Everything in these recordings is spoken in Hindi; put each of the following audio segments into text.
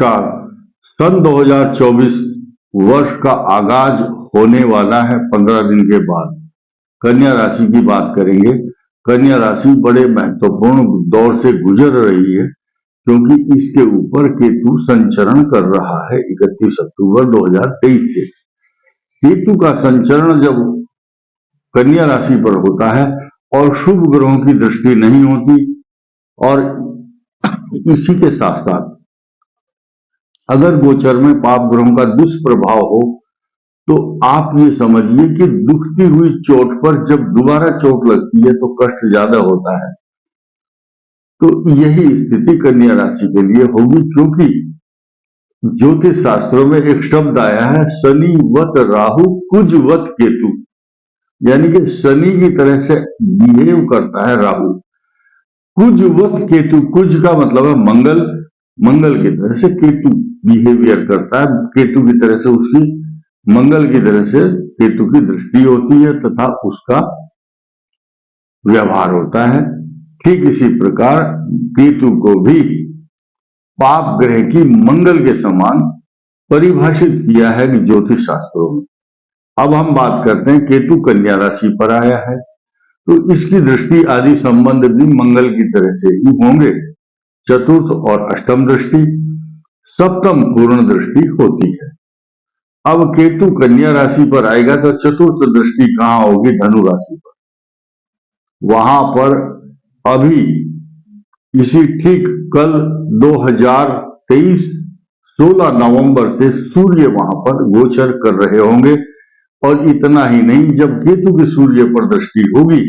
नमस्कार। सन 2024 वर्ष का आगाज होने वाला है 15 दिन के बाद। कन्या राशि की बात करेंगे। कन्या राशि बड़े महत्वपूर्ण दौर से गुजर रही है क्योंकि इसके ऊपर केतु संचरण कर रहा है 31 अक्टूबर 2023 से। केतु का संचरण जब कन्या राशि पर होता है और शुभ ग्रहों की दृष्टि नहीं होती और इसी के साथ साथ अगर गोचर में पाप ग्रहों का दुष्प्रभाव हो तो आप ये समझिए कि दुखती हुई चोट पर जब दोबारा चोट लगती है तो कष्ट ज्यादा होता है। तो यही स्थिति कन्या राशि के लिए होगी क्योंकि ज्योतिष शास्त्रों में एक शब्द आया है शनिवत राहु कुजवत केतु, यानी कि शनि की तरह से बिहेव करता है राहु, कुजवत केतु। कुज का मतलब है मंगल, मंगल की तरह से केतु बिहेवियर करता है, केतु की तरह से उसकी मंगल की तरह से केतु की दृष्टि होती है तथा उसका व्यवहार होता है। ठीक इसी प्रकार केतु को भी पाप ग्रह की मंगल के समान परिभाषित किया है कि ज्योतिष शास्त्रों में। अब हम बात करते हैं केतु कन्या राशि पर आया है तो इसकी दृष्टि आदि संबंध भी मंगल की तरह से ही होंगे। चतुर्थ और अष्टम दृष्टि, सप्तम पूर्ण दृष्टि होती है। अब केतु कन्या राशि पर आएगा तो चतुर्थ दृष्टि कहां होगी? धनु राशि पर। वहां पर अभी इसी ठीक कल 2023 16 नवंबर से सूर्य वहां पर गोचर कर रहे होंगे। और इतना ही नहीं, जब केतु की सूर्य पर दृष्टि होगी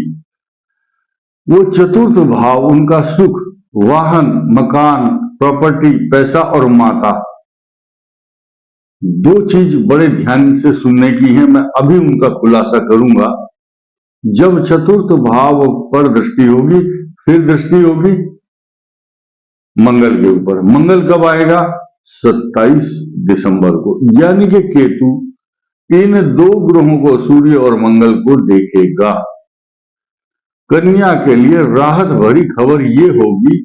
वो चतुर्थ भाव उनका सुख, वाहन, मकान, प्रॉपर्टी, पैसा और माता, दो चीज बड़े ध्यान से सुनने की है, मैं अभी उनका खुलासा करूंगा। जब चतुर्थ भाव पर दृष्टि होगी फिर दृष्टि होगी मंगल के ऊपर। मंगल कब आएगा? 27 दिसंबर को। यानी कि केतु इन दो ग्रहों को, सूर्य और मंगल को देखेगा। कन्या के लिए राहत भरी खबर ये होगी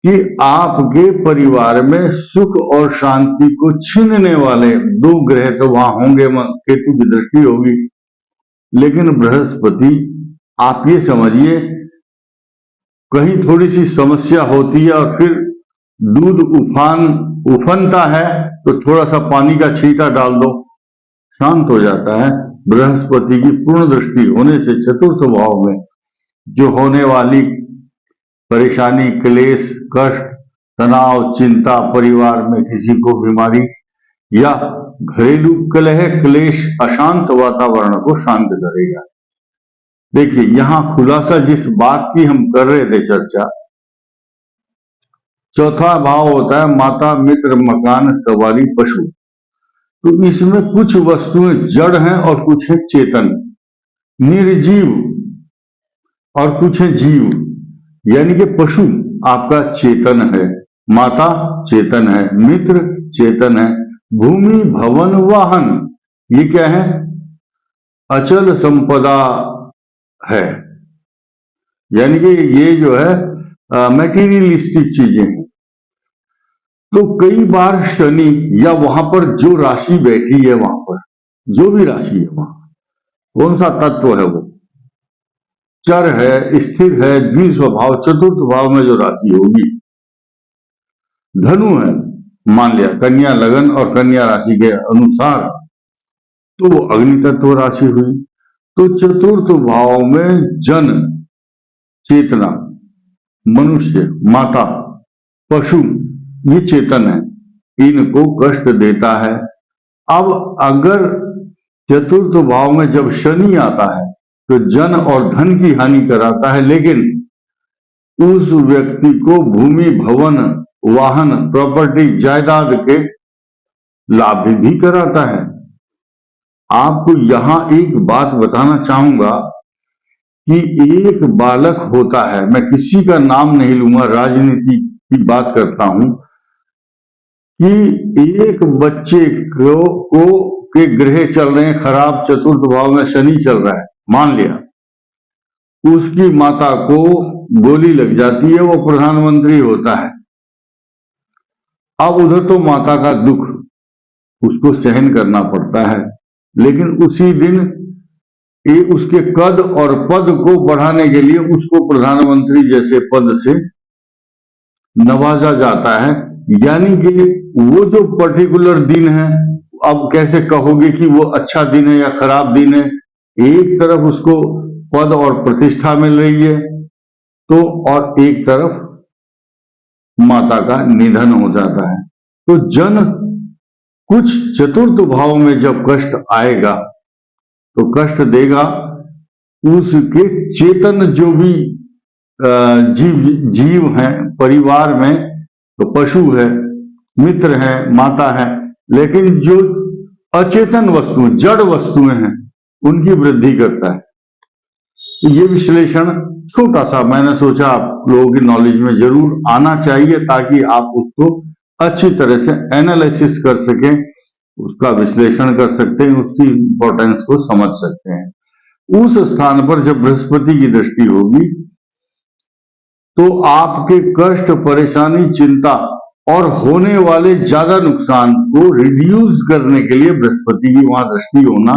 कि आपके परिवार में सुख और शांति को छीनने वाले दो ग्रह तो वहां होंगे, केतु की दृष्टि होगी, लेकिन बृहस्पति, आप ये समझिए कहीं थोड़ी सी समस्या होती है और फिर दूध उफनता है तो थोड़ा सा पानी का छींटा डाल दो, शांत हो जाता है। बृहस्पति की पूर्ण दृष्टि होने से चतुर्थ भाव में जो होने वाली परेशानी, क्लेश, कष्ट, तनाव, चिंता, परिवार में किसी को बीमारी या घरेलू कलह, क्लेश, अशांत वातावरण को शांत करेगा। देखिए यहां खुलासा जिस बात की हम कर रहे थे चर्चा, चौथा भाव होता है माता, मित्र, मकान, सवारी, पशु। तो इसमें कुछ वस्तुएं जड़ हैं और कुछ है चेतन, निर्जीव, और कुछ है जीव। यानी कि पशु आपका चेतन है, माता चेतन है, मित्र चेतन है, भूमि, भवन, वाहन ये क्या है? अचल संपदा है। यानी कि ये जो है मैटीरियलिस्टिक चीजें हैं। तो कई बार शनि या वहां पर जो राशि बैठी है, वहां पर जो भी राशि है, वहां कौन सा तत्व है, वो चर है, स्थिर है, द्विस्वभाव, चतुर्थ भाव में जो राशि होगी, धनु है मान लिया, कन्या लगन और कन्या राशि के अनुसार तो वो अग्नि तत्व राशि हुई। तो चतुर्थ भाव में जन, चेतना, मनुष्य, माता, पशु ये चेतन है, इनको कष्ट देता है। अब अगर चतुर्थ भाव में जब शनि आता है तो जन और धन की हानि कराता है, लेकिन उस व्यक्ति को भूमि, भवन, वाहन, प्रॉपर्टी, जायदाद के लाभ भी कराता है। आपको यहां एक बात बताना चाहूंगा कि एक बालक होता है, मैं किसी का नाम नहीं लूंगा, राजनीति की बात करता हूं, कि एक बच्चे को के ग्रह चल रहे हैं खराब, चतुर्थ भाव में शनि चल रहा है, मान लिया उसकी माता को गोली लग जाती है, वो प्रधानमंत्री होता है, अब उधर तो माता का दुख उसको सहन करना पड़ता है, लेकिन उसी दिन ये उसके कद और पद को बढ़ाने के लिए उसको प्रधानमंत्री जैसे पद से नवाजा जाता है। यानी कि वो जो पर्टिकुलर दिन है, अब कैसे कहोगे कि वो अच्छा दिन है या खराब दिन है। एक तरफ उसको पद और प्रतिष्ठा मिल रही है तो, और एक तरफ माता का निधन हो जाता है। तो जन कुछ चतुर्थ भाव में जब कष्ट आएगा तो कष्ट देगा उसके चेतन जो भी जीव हैं परिवार में, तो पशु है, मित्र है, माता है, लेकिन जो अचेतन वस्तु जड़ वस्तुएं हैं उनकी वृद्धि करता है। ये विश्लेषण छोटा सा मैंने सोचा आप लोगों की नॉलेज में जरूर आना चाहिए, ताकि आप उसको अच्छी तरह से एनालिसिस कर सकें, उसका विश्लेषण कर सकते हैं, उसकी इंपॉर्टेंस को समझ सकते हैं। उस स्थान पर जब बृहस्पति की दृष्टि होगी तो आपके कष्ट, परेशानी, चिंता और होने वाले ज्यादा नुकसान को रिड्यूस करने के लिए बृहस्पति की वहां दृष्टि होना,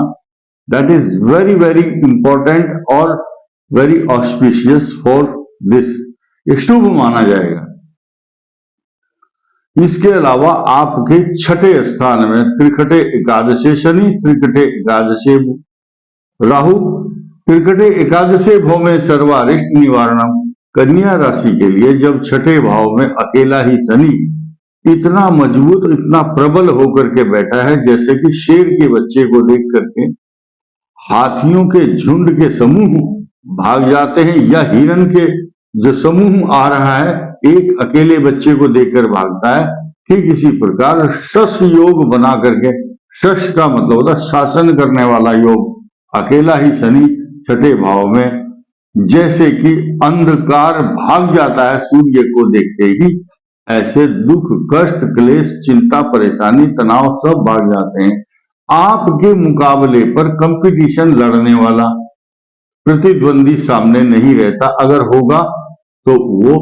that is very very important और वेरी ऑस्पिशियस फॉर दिस। ये शुभ माना जाएगा। इसके अलावा आपके छठे स्थान में त्रिकटे एकादशे शनि, त्रिकटे एकादशे राहु, त्रिकटे एकादशे भाव में सर्वारिष्ट निवारणम। कन्या राशि के लिए जब छठे भाव में अकेला ही शनि इतना मजबूत, इतना प्रबल होकर के बैठा है, जैसे कि शेर के बच्चे को देख करके हाथियों के झुंड के समूह भाग जाते हैं, या हिरण के जो समूह आ रहा है एक अकेले बच्चे को देखकर भागता है, ठीक इसी प्रकार शश योग बना करके, शश का मतलब होता है शासन करने वाला योग, अकेला ही शनि छठे भाव में जैसे कि अंधकार भाग जाता है सूर्य को देखते ही, ऐसे दुख, कष्ट, क्लेश, चिंता, परेशानी, तनाव सब भाग जाते हैं। आपके मुकाबले पर कंपटीशन लड़ने वाला प्रतिद्वंदी सामने नहीं रहता, अगर होगा तो वो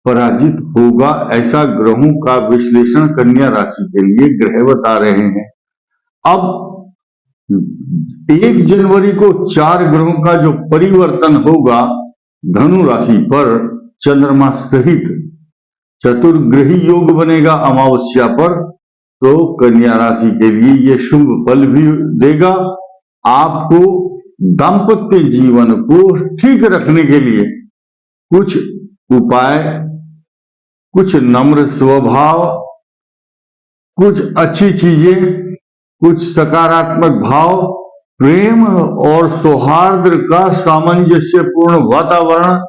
पराजित होगा। ऐसा ग्रहों का विश्लेषण कन्या राशि के लिए ग्रह बता रहे हैं। अब 1 जनवरी को 4 ग्रहों का जो परिवर्तन होगा धनु राशि पर, चंद्रमा सहित चतुर्ग्रही योग बनेगा अमावस्या पर, तो कन्या राशि के लिए ये शुभ फल भी देगा। आपको दाम्पत्य जीवन को ठीक रखने के लिए कुछ उपाय, कुछ नम्र स्वभाव, कुछ अच्छी चीजें, कुछ सकारात्मक भाव, प्रेम और सौहार्द का सामंजस्यपूर्ण वातावरण,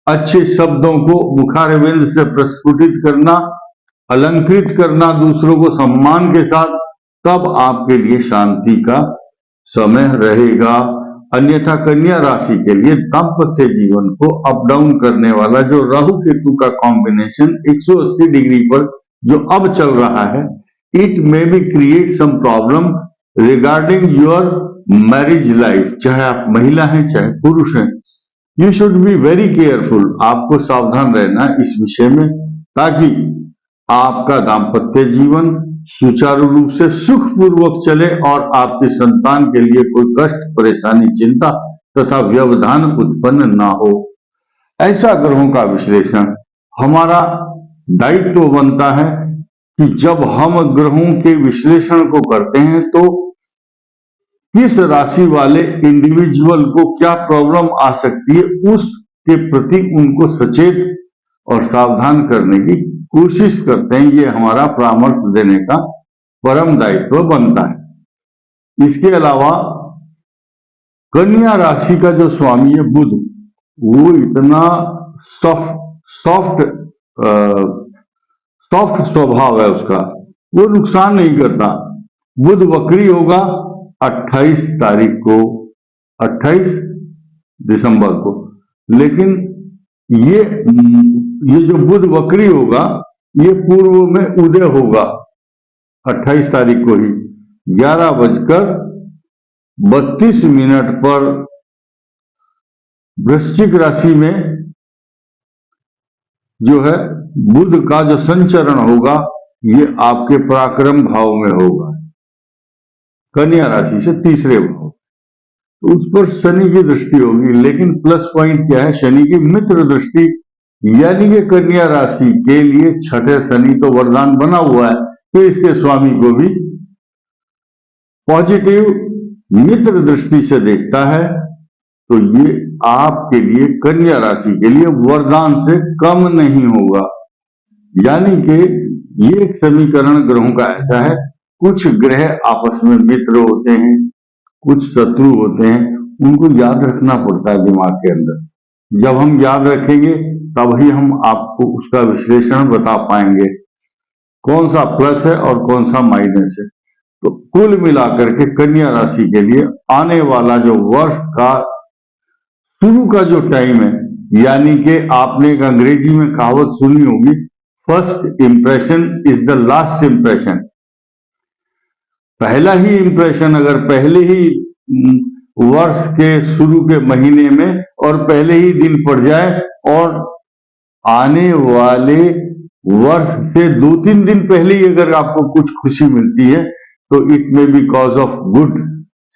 अच्छे शब्दों को मुखारविंद से प्रस्फुटित करना, अलंकृत करना दूसरों को सम्मान के साथ, तब आपके लिए शांति का समय रहेगा। अन्यथा कन्या राशि के लिए दाम्पत्य जीवन को अप डाउन करने वाला जो राहु केतु का कॉम्बिनेशन 180 डिग्री पर जो अब चल रहा है, it may be create some problem regarding your marriage life. चाहे आप महिला हैं चाहे पुरुष हैं, you should be very careful. आपको सावधान रहना इस विषय में, ताकि आपका दाम्पत्य जीवन सुचारू रूप से सुखपूर्वक चले और आपके संतान के लिए कोई कष्ट, परेशानी, चिंता तथा व्यवधान उत्पन्न ना हो। ऐसा ग्रहों का विश्लेषण हमारा दायित्व बनता है कि जब हम ग्रहों के विश्लेषण को करते हैं तो किस राशि वाले इंडिविजुअल को क्या प्रॉब्लम आ सकती है, उसके प्रति उनको सचेत और सावधान करने की कोशिश करते हैं। ये हमारा परामर्श देने का परम दायित्व बनता है। इसके अलावा कन्या राशि का जो स्वामी है बुध, वो इतना सॉफ्ट स्वभाव है उसका, वो नुकसान नहीं करता। बुध वक्री होगा 28 तारीख को, 28 दिसंबर को, लेकिन ये जो बुध वक्री होगा ये पूर्व में उदय होगा 28 तारीख को ही 11:32 पर वृश्चिक राशि में जो है बुध का जो संचरण होगा ये आपके पराक्रम भाव में होगा, कन्या राशि से तीसरे भाव, तो उस पर शनि की दृष्टि होगी। लेकिन प्लस पॉइंट क्या है, शनि की मित्र दृष्टि, यानी कि कन्या राशि के लिए छठे शनि तो वरदान बना हुआ है, तो इसके स्वामी को भी पॉजिटिव मित्र दृष्टि से देखता है, तो ये आपके लिए कन्या राशि के लिए वरदान से कम नहीं होगा। यानी कि ये एक समीकरण ग्रहों का ऐसा है, कुछ ग्रह आपस में मित्र होते हैं, कुछ शत्रु होते हैं, उनको याद रखना पड़ता है दिमाग के अंदर। जब हम याद रखेंगे तभी हम आपको उसका विश्लेषण बता पाएंगे, कौन सा प्लस है और कौन सा माइनस है। तो कुल मिलाकर के कन्या राशि के लिए आने वाला जो वर्ष का शुरू का जो टाइम है, यानी कि आपने एक अंग्रेजी में कहावत सुनी होगी, first impression is the last impression. पहला ही इंप्रेशन अगर पहले ही वर्ष के शुरू के महीने में और पहले ही दिन पड़ जाए और आने वाले वर्ष से 2-3 दिन पहले ही अगर आपको कुछ खुशी मिलती है, तो it may be cause of good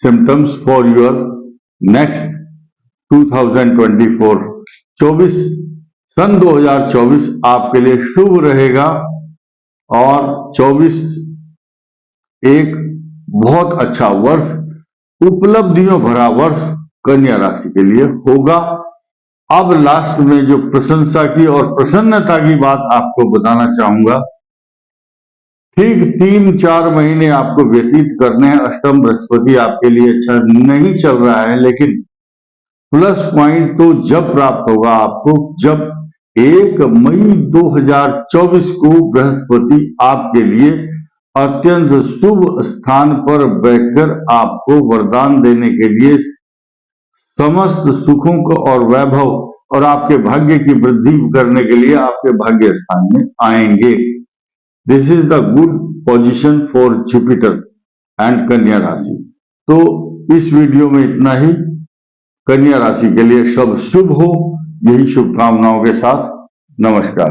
symptoms for your next 2024 सन 2024 आपके लिए शुभ रहेगा और 24 एक बहुत अच्छा वर्ष, उपलब्धियों भरा वर्ष कन्या राशि के लिए होगा। अब लास्ट में जो प्रशंसा की और प्रसन्नता की बात आपको बताना चाहूंगा, ठीक 3-4 महीने आपको व्यतीत करने हैं। अष्टम बृहस्पति आपके लिए अच्छा नहीं चल रहा है, लेकिन प्लस पॉइंट तो जब प्राप्त होगा आपको, जब 1 मई 2024 को बृहस्पति आपके लिए अत्यंत शुभ स्थान पर बैठकर आपको वरदान देने के लिए, समस्त सुखों को और वैभव और आपके भाग्य की वृद्धि करने के लिए आपके भाग्य स्थान में आएंगे। This is the good position for Jupiter and कन्या राशि। तो इस वीडियो में इतना ही। कन्या राशि के लिए सब शुभ हो, यही शुभकामनाओं के साथ नमस्कार।